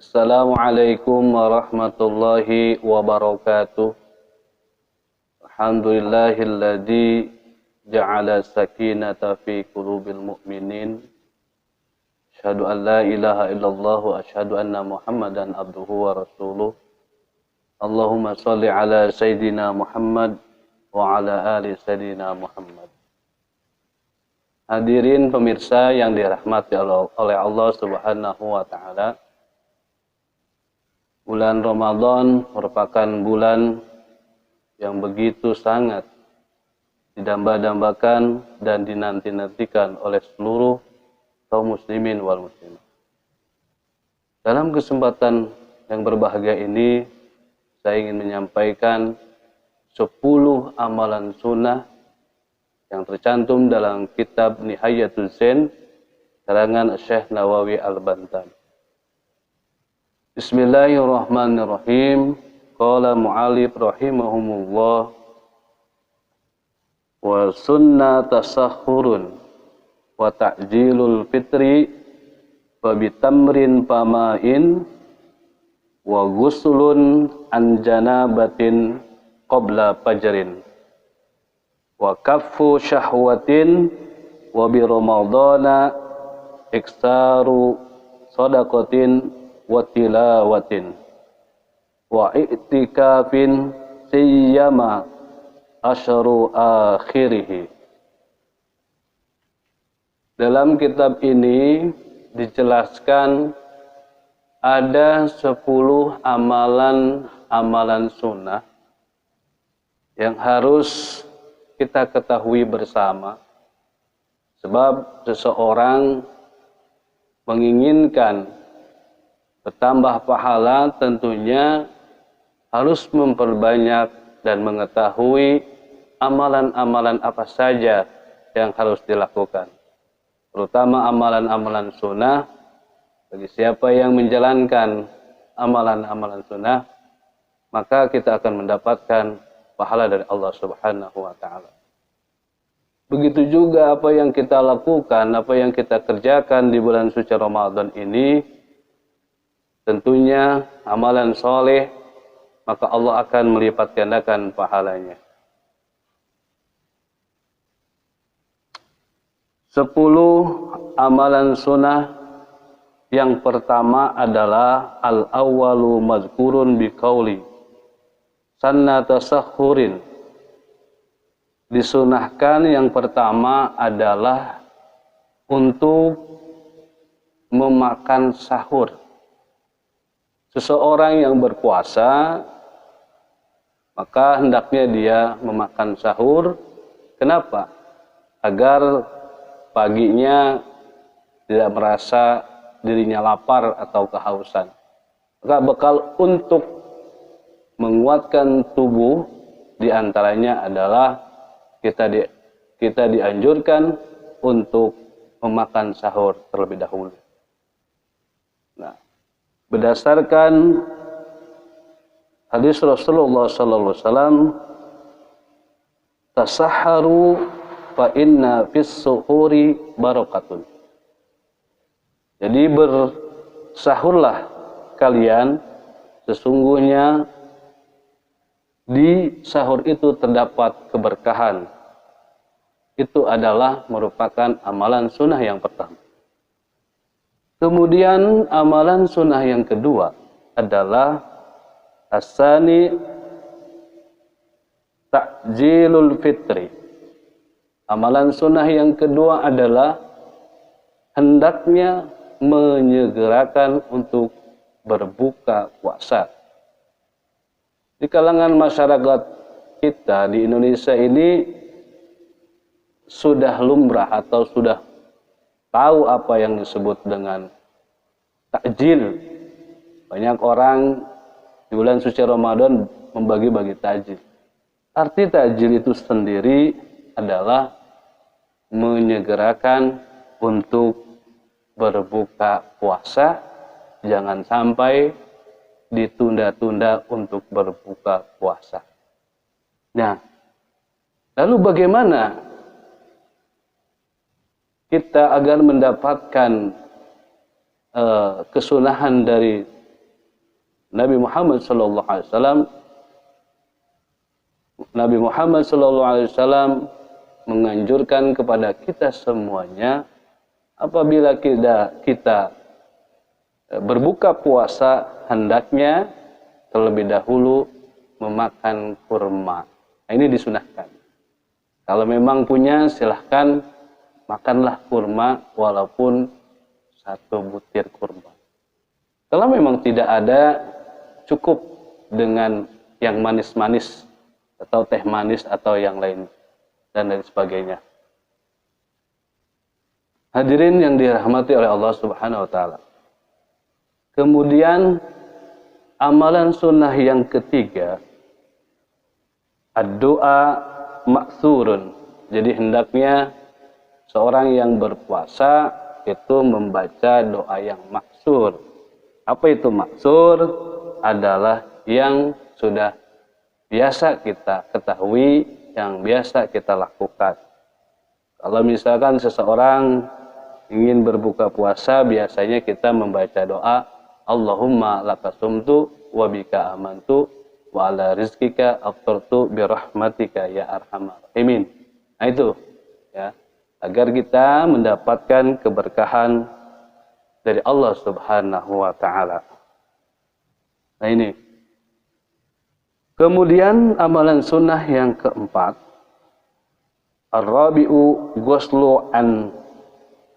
Assalamualaikum warahmatullahi wabarakatuh. Alhamdulillahilladzi ja'ala sakinata fi qulubil mu'minin. Asyhadu an la ilaha illallah wa asyhadu anna Muhammadan abduhu wa rasuluh. Allahumma shalli ala sayyidina Muhammad wa ala ali sayyidina Muhammad. Hadirin pemirsa yang dirahmati oleh Allah Subhanahu wa taala. Bulan Ramadan merupakan bulan yang begitu sangat didamba-dambakan dan dinanti-nantikan oleh seluruh kaum muslimin wal muslimat. Dalam kesempatan yang berbahagia ini, saya ingin menyampaikan 10 amalan sunnah yang tercantum dalam kitab Nihayatul Zain karangan Syekh Nawawi Al-Bantan. Bismillahirrahmanirrahim. Qala mu'alif rahimahumullah wa sunnah tasahhurun wa ta'jilul fitri wa bitamrin pamain wa guslun an janabatin qabla fajrin wa kaffu syahwatin wa bi ramadana iksaru sadaqatin wa tilawatin wa i'tikafin siyama asyru akhirih. Dalam kitab ini dijelaskan ada 10 amalan sunnah yang harus kita ketahui bersama, sebab seseorang menginginkan bertambah pahala tentunya harus memperbanyak dan mengetahui amalan-amalan apa saja yang harus dilakukan, terutama amalan-amalan sunnah. Bagi siapa yang menjalankan amalan-amalan sunnah, maka kita akan mendapatkan pahala dari Allah Subhanahu wa taala. Begitu juga apa yang kita lakukan, apa yang kita kerjakan di bulan suci Ramadan ini, tentunya amalan soleh, maka Allah akan melipat gandakan pahalanya. 10 amalan sunnah. Yang pertama adalah al-awwalu mazkurun biqauli sanna tasahhurin. Disunahkan yang pertama adalah untuk memakan sahur. Seseorang yang berpuasa, maka hendaknya dia memakan sahur. Kenapa? Agar paginya tidak merasa dirinya lapar atau kehausan. Maka bekal untuk menguatkan tubuh diantaranya adalah kita dianjurkan untuk memakan sahur terlebih dahulu. Nah, berdasarkan hadis Rasulullah sallallahu alaihi wasallam, tasahharu fa inna fis suhuri barakatun. Jadi bersahurlah kalian, sesungguhnya di sahur itu terdapat keberkahan. Itu adalah merupakan amalan sunnah yang pertama. Kemudian amalan sunnah yang kedua adalah asani ta'jilul fitri. Amalan sunnah yang kedua adalah hendaknya menyegerakan untuk berbuka puasa. Di kalangan masyarakat kita di Indonesia ini sudah lumrah atau sudah tahu apa yang disebut dengan takjil. Banyak orang di bulan suci Ramadan membagi-bagi takjil. Arti takjil itu sendiri adalah menyegerakan untuk berbuka puasa, jangan sampai ditunda-tunda untuk berbuka puasa. Nah, lalu bagaimana kita agar mendapatkan kesunahan dari Nabi Muhammad sallallahu alaihi wasallam menganjurkan kepada kita semuanya, apabila kita berbuka puasa, hendaknya terlebih dahulu memakan kurma. Nah, ini disunahkan. Kalau memang punya, silahkan makanlah kurma walaupun 1 butir kurma. Kalau memang tidak ada, cukup dengan yang manis-manis atau teh manis atau yang lain dan lain sebagainya. Hadirin yang dirahmati oleh Allah Subhanahu wa taala. Kemudian amalan sunnah yang ketiga, ad-doa maksurun. Jadi hendaknya seorang yang berpuasa itu membaca doa yang maksur. Apa itu maksur? Adalah yang sudah biasa kita ketahui, yang biasa kita lakukan. Kalau misalkan seseorang ingin berbuka puasa, biasanya kita membaca doa, Allahumma laka sumtu wa bika amantu wa ala rizkika aftartu birahmatika ya arhamar rahimin. Nah itu ya, agar kita mendapatkan keberkahan dari Allah Subhanahu wa taala. Nah ini. Kemudian amalan sunnah yang keempat, ar-rabi'u ghuslu an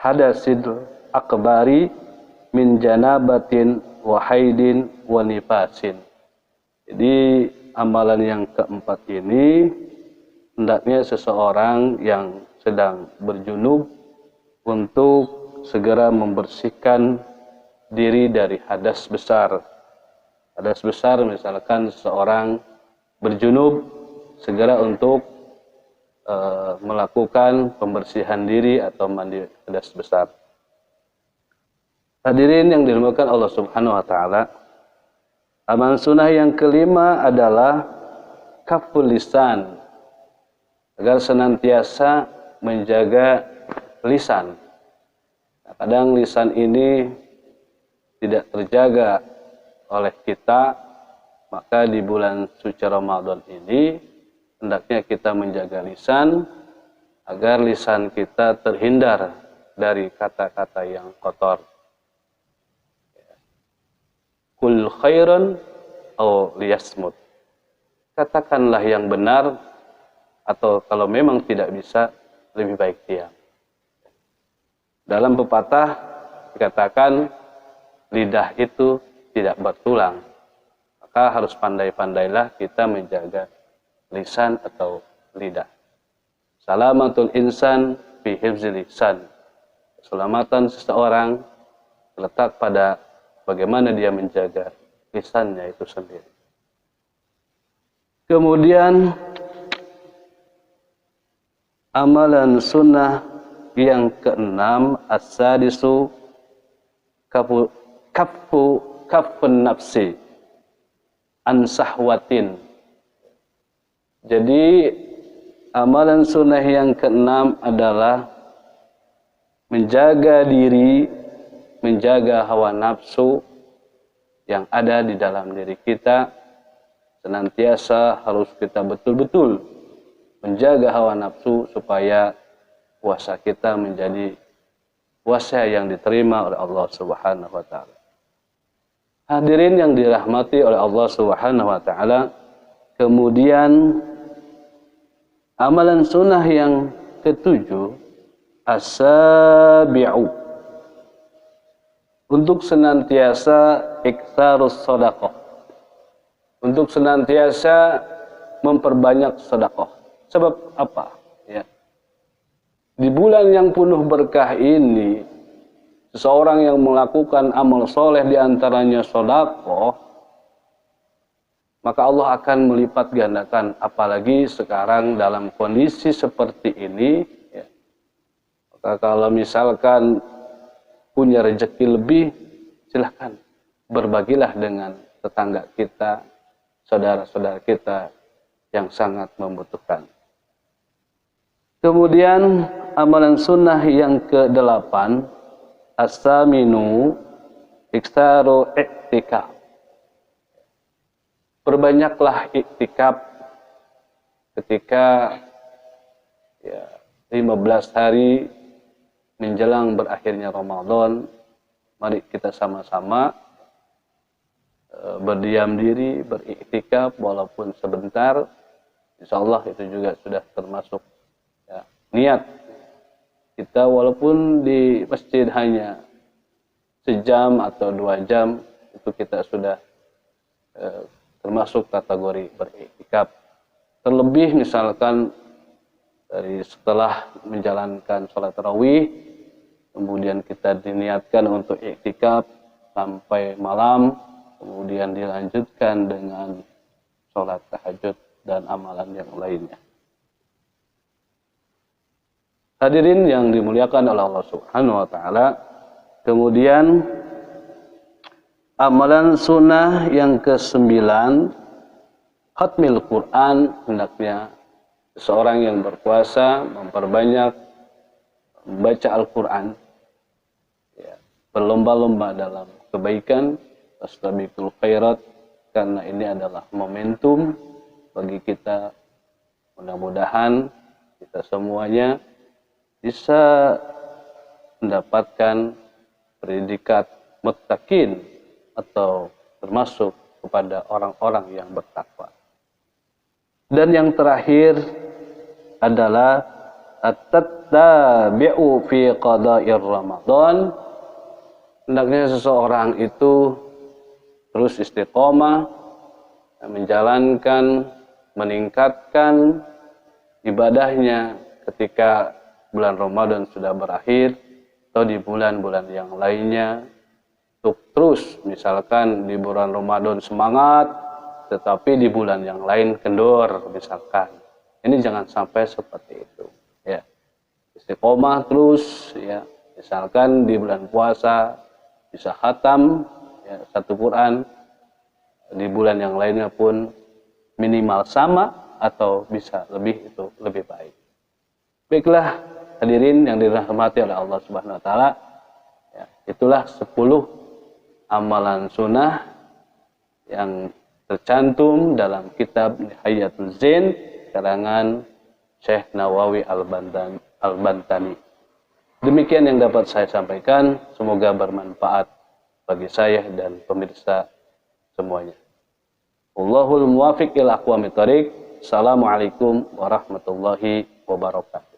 hadasil akbari min janabatin wa haidin wa nifasin. Jadi amalan yang keempat ini hendaknya seseorang yang sedang berjunub untuk segera membersihkan diri dari hadas besar. Hadas besar misalkan seseorang berjunub, segera untuk melakukan pembersihan diri atau mandi hadas besar. Hadirin yang dimuliakan Allah Subhanahu wa taala, amalan sunnah yang kelima adalah kaful lisan, agar senantiasa menjaga lisan. Kadang lisan ini tidak terjaga oleh kita, maka di bulan suci Ramadan ini hendaknya kita menjaga lisan agar lisan kita terhindar dari kata-kata yang kotor. Kul khairan aw liyasmut. Katakanlah yang benar, atau kalau memang tidak bisa, lebih baik diam. Dalam pepatah dikatakan lidah itu tidak bertulang, maka harus pandai-pandailah kita menjaga lisan atau lidah. Salamatul insan fi hifzil lisan. Keselamatan seseorang terletak pada bagaimana dia menjaga lisannya itu sendiri. Kemudian amalan sunnah yang keenam, as-sadisu kafun nafsi an sahwatin. Jadi amalan sunnah yang keenam adalah menjaga diri, menjaga hawa nafsu yang ada di dalam diri kita. Senantiasa harus kita betul-betul menjaga hawa nafsu supaya puasa kita menjadi puasa yang diterima oleh Allah Subhanahu wa taala. Hadirin yang dirahmati oleh Allah Subhanahu wa taala, kemudian amalan sunnah yang ketujuh, as-sabi'u, untuk senantiasa iktsarus shadaqah, untuk senantiasa memperbanyak sedekah. Sebab apa? Ya. Di bulan yang penuh berkah ini, seseorang yang melakukan amal soleh diantaranya sedekah, maka Allah akan melipat gandakan. Apalagi sekarang dalam kondisi seperti ini, ya. Maka kalau misalkan punya rezeki lebih, silahkan berbagilah dengan tetangga kita, saudara-saudara kita yang sangat membutuhkan. Kemudian amalan sunnah yang ke-8, as-saminu iktsaru i'tikaf. perbanyaklah iktikaf ketika 15 hari menjelang berakhirnya Ramadan. Mari kita sama-sama berdiam diri, beriktikaf walaupun sebentar. Insya Allah itu juga sudah termasuk niat kita, walaupun di masjid hanya sejam atau 2 jam, itu kita sudah termasuk kategori beriktikaf. Terlebih misalkan dari setelah menjalankan sholat tarawih, kemudian kita diniatkan untuk iktikaf sampai malam, kemudian dilanjutkan dengan sholat tahajud dan amalan yang lainnya. Hadirin yang dimuliakan oleh Allah Subhanahu wa taala, kemudian amalan sunnah yang ke-9, khatmil Quran. Hendaknya seseorang yang berpuasa memperbanyak membaca Al-Quran, berlomba-lomba dalam kebaikan, fastabiqul khairat, karena ini adalah momentum bagi kita. Mudah-mudahan kita semuanya bisa mendapatkan predikat muttaqin atau termasuk kepada orang-orang yang bertakwa. Dan yang terakhir adalah at-tattabi'u fi qada'ir Ramadan. Hendaknya seseorang itu terus istiqomah menjalankan, meningkatkan ibadahnya ketika bulan Ramadan sudah berakhir atau di bulan-bulan yang lainnya, untuk terus misalkan di bulan Ramadan semangat tetapi di bulan yang lain kendor misalkan. Ini jangan sampai seperti itu ya. Istiqomah terus ya, misalkan di bulan puasa bisa khatam ya, 1 Quran, di bulan yang lainnya pun minimal sama atau bisa lebih, itu lebih baik. Baiklah hadirin yang dirahmati oleh Allah Subhanahu wa taala, ya, itulah 10 amalan sunnah yang tercantum dalam kitab Nihayatul Zain karangan Syekh Nawawi Al-Bantani. Demikian yang dapat saya sampaikan, semoga bermanfaat bagi saya dan pemirsa semuanya. Wallahul muwaffiq ila aqwamit thoriq. Assalamualaikum warahmatullahi wabarakatuh.